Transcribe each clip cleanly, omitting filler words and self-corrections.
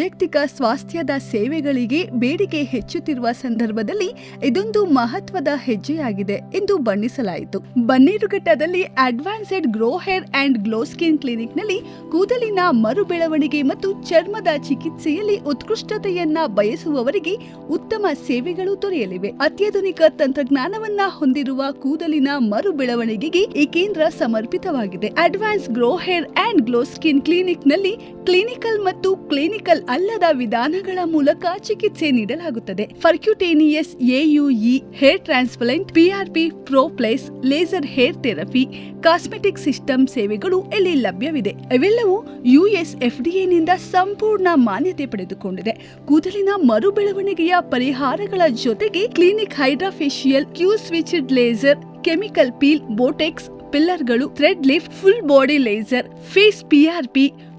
ವೈಯಕ್ತಿಕ ಸ್ವಾಸ್ಥ್ಯದ ಸೇವೆಗಳಿಗೆ ಬೇಡಿಕೆ ಹೆಚ್ಚುತ್ತಿರುವ ಸಂದರ್ಭದಲ್ಲಿ ಇದೊಂದು ಮಹತ್ವದ ಹೆಜ್ಜೆಯಾಗಿದೆ ಎಂದು ಬಣ್ಣಿಸಲಾಯಿತು. ಬನ್ನೇರುಘಟ್ಟದಲ್ಲಿ advanced grow hair and glow skin ಕ್ಲಿನಿಕ್ನಲ್ಲಿ ಕೂದಲಿನ ಮರು ಬೆಳವಣಿಗೆ ಮತ್ತು ಚರ್ಮದ ಚಿಕಿತ್ಸೆಯಲ್ಲಿ ಉತ್ಕೃಷ್ಟತೆಯನ್ನ ಬಯಸುವವರಿಗೆ ಉತ್ತಮ ಸೇವೆಗಳು ದೊರೆಯಲಿವೆ. ಅತ್ಯಾಧುನಿಕ ತಂತ್ರಜ್ಞಾನವನ್ನ ಹೊಂದಿರುವ ಕೂದಲಿನ ಮರು ಬೆಳವಣಿಗೆಗೆ ಈ ಕೇಂದ್ರ ಸಮರ್ಪಿತವಾಗಿದೆ. Advance grow hair and glow skin ಕ್ಲಿನಿಕ್ನಲ್ಲಿ ಕ್ಲಿನಿಕಲ್ ಮತ್ತು ಕ್ಲಿನಿಕಲ್ ಅಲ್ಲದ ವಿಧಾನಗಳ ಮೂಲಕ ಚಿಕಿತ್ಸೆ ನೀಡಲಾಗುತ್ತದೆ. Percutaneous A U E hair transplant, PRP pro plus, laser hair therapy, cosmetic system ಸೇವೆಗಳು ಇಲ್ಲಿ ಲಭ್ಯವಿದೆ. ಇವೆಲ್ಲವೂ US FDA ನಿಂದ ಸಂಪೂರ್ಣ ಮಾನ್ಯತೆ ಪಡೆದುಕೊಂಡಿದೆ. ಕೂದಲಿನ ಮರು ಬೆಳವಣಿಗೆಯ ಪರಿಹಾರಗಳ ಜೊತೆಗೆ clinic hydrafacial, Q switched laser, chemical peel, botox, ಪಿಲ್ಲರ್ಗಳು, thread lift, full body laser, face PRP,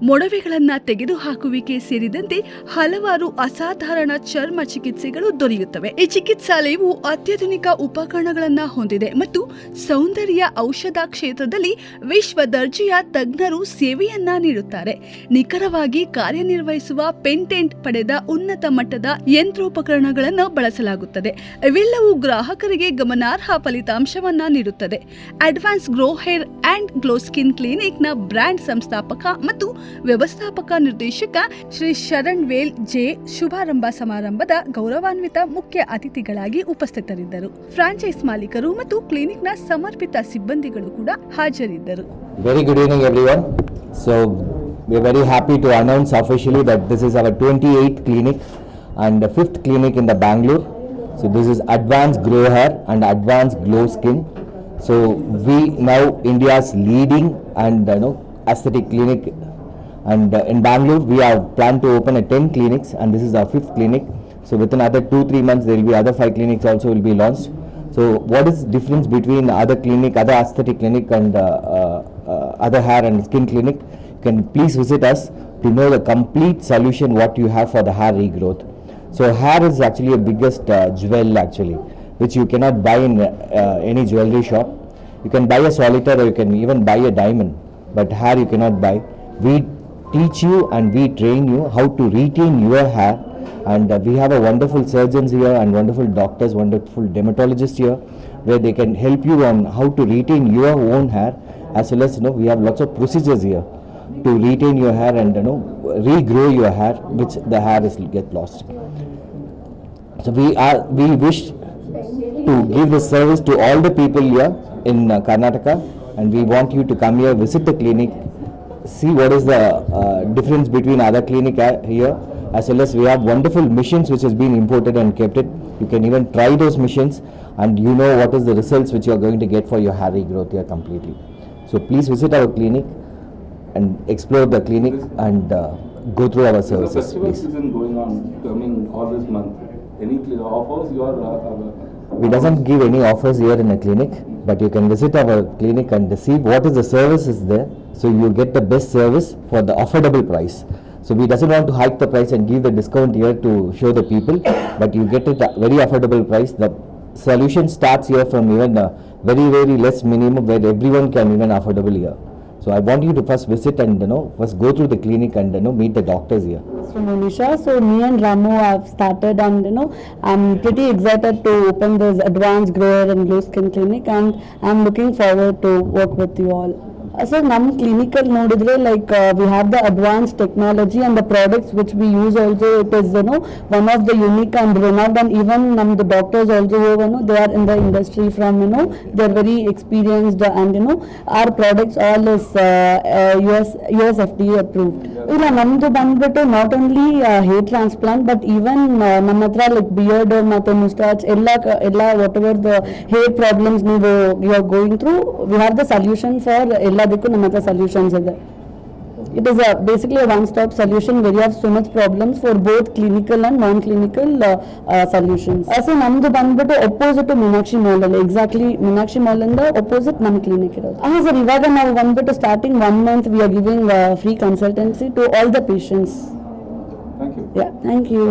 ಮೊಡವೆಗಳನ್ನ ತೆಗೆದುಹಾಕುವಿಕೆ ಸೇರಿದಂತೆ ಹಲವಾರು ಅಸಾಧಾರಣ ಚರ್ಮ ಚಿಕಿತ್ಸೆಗಳು ದೊರೆಯುತ್ತವೆ. ಈ ಚಿಕಿತ್ಸಾಲಯವು ಅತ್ಯಾಧುನಿಕ ಉಪಕರಣಗಳನ್ನ ಹೊಂದಿದೆ ಮತ್ತು ಸೌಂದರ್ಯ ಔಷಧ ಕ್ಷೇತ್ರದಲ್ಲಿ ವಿಶ್ವ ದರ್ಜೆಯ ತಜ್ಞರು ಸೇವೆಯನ್ನ ನೀಡುತ್ತಾರೆ. ನಿಖರವಾಗಿ ಕಾರ್ಯನಿರ್ವಹಿಸುವ ಪೇಟೆಂಟ್ ಪಡೆದ ಉನ್ನತ ಮಟ್ಟದ ಯಂತ್ರೋಪಕರಣಗಳನ್ನು ಬಳಸಲಾಗುತ್ತದೆ. ಇವೆಲ್ಲವೂ ಗ್ರಾಹಕರಿಗೆ ಗಮನಾರ್ಹ ಫಲಿತಾಂಶವನ್ನ ನೀಡುತ್ತದೆ. Advance grow hair and glow skin clinic ನ ಬ್ರಾಂಡ್ ಸಂಸ್ಥಾಪಕ ಮತ್ತು ವ್ಯವಸ್ಥಾಪಕ ನಿರ್ದೇಶಕ ಶ್ರೀ ಶರಣ್ ವೇಲ್ ಜೆ ಶುಭಾರಂಭ ಸಮಾರಂಭದ ಗೌರವಾನ್ವಿತ ಮುಖ್ಯ ಅತಿಥಿಗಳಾಗಿ ಉಪಸ್ಥಿತರಿದ್ದರು. ಫ್ರಾಂಚೈಸ್ ಮಾಲೀಕರು ಮತ್ತು ಕ್ಲಿನಿಕ್ನ ಸಮರ್ಪಿತ ಸಿಬ್ಬಂದಿಗಳು ಕೂಡ ಹಾಜರಿದ್ದರು. Very good evening everyone. So we are very happy to announce officially that this is our 28th clinic and the 5th clinic in the Bangalore. So this is Advanced Grow Hair and Advanced Glow Skin. So we now India's leading and aesthetic clinic, and in Bangalore we have planned to open 10 clinics and this is our 5th clinic. So within another 2-3 months there will be other 5 clinics also will be launched. So what is difference between other clinic, other aesthetic clinic and other hair and skin clinic? You can please visit us to know the complete solution what you have for the hair regrowth. So hair is actually a biggest jewel actually, which you cannot buy in any jewelry shop. You can buy a solitaire or you can even buy a diamond, but hair you cannot buy. We teach you and we train you how to retain your hair, and we have a wonderful surgeons here and wonderful doctors, wonderful dermatologists here, where they can help you on how to retain your own hair, as well as we have lots of procedures here to retain your hair and regrow your hair, which the hair is get lost. So we wish to give this service to all the people here in Karnataka, and we want you to come here, visit the clinic, see what is the difference between other clinic here, as well as we have wonderful machines which has been imported and kept it. You can even try those machines and you know what is the results which you are going to get for your hair regrowth here completely. So please visit our clinic and explore the clinic and go through our services. The festival season going on, coming all this month. Any offers you are? We doesn't give any offers here in a clinic, but you can visit our clinic and see what is the service is there. So you get the best service for the affordable price. So we doesn't want to hike the price and give the discount here to show the people, but you get it at very affordable price. The solution starts here from even a very less minimum where everyone can even affordable here. So I want you to first visit and first go through the clinic and meet the doctors here. So Monisha, so me and Ramu have started and I'm pretty excited to open this Advanced Grow Hair and Glow Skin clinic, and I'm looking forward to work with you all. So ನಮ್ಮ clinical ನೋಡಿದ್ರೆ we have the advanced technology and the products which we use also, it is one of the unique and renowned, and even the doctors also they are in the industry from they are very experienced, and our products all is US FDA approved. ಇಲ್ಲ ನಮ್ದು ಬಂದ್ಬಿಟ್ಟು not only hair transplant but even ನಮ್ಮ ಹತ್ರ beard ಮತ್ತೆ moustache ಎಲ್ಲ whatever the hair problems ನೀವು you are going through, we have the solution for ಎಲ್ಲದಕ್ಕೂ ನಮ್ಮ ಹತ್ರ ಸೊಲ್ಯೂಷನ್ಸ್ ಇದೆ. It is basically a one-stop solution where you have so much problems for both clinical and non-clinical solutions. So namdu bandbiಟ್ಟು opposite to Meenakshi Mall alli, exactly Meenakshi Mall inda opposite nam clinic irodu. Sir ivaga ನಾವು bandbiಟ್ಟು starting 1 month we are giving free consultancy to all the patients. Thank you. Yeah, thank you.